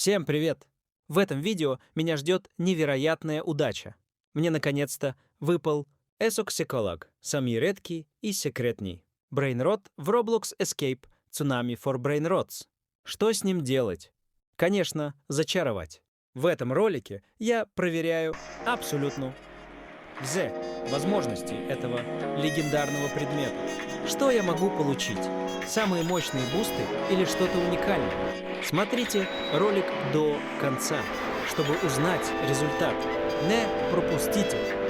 Всем привет! В этом видео меня ждет невероятная удача. Мне наконец-то выпал Esok самый редкий и секретный брейнрот в Roblox Escape Tsunami for Brainrots. Что с ним делать? Конечно, зачаровать. В этом ролике я проверяю абсолютно все возможности этого легендарного предмета. Что я могу получить? Самые мощные бусты или что-то уникальное? Смотрите ролик до конца, чтобы узнать результат. Не пропустите!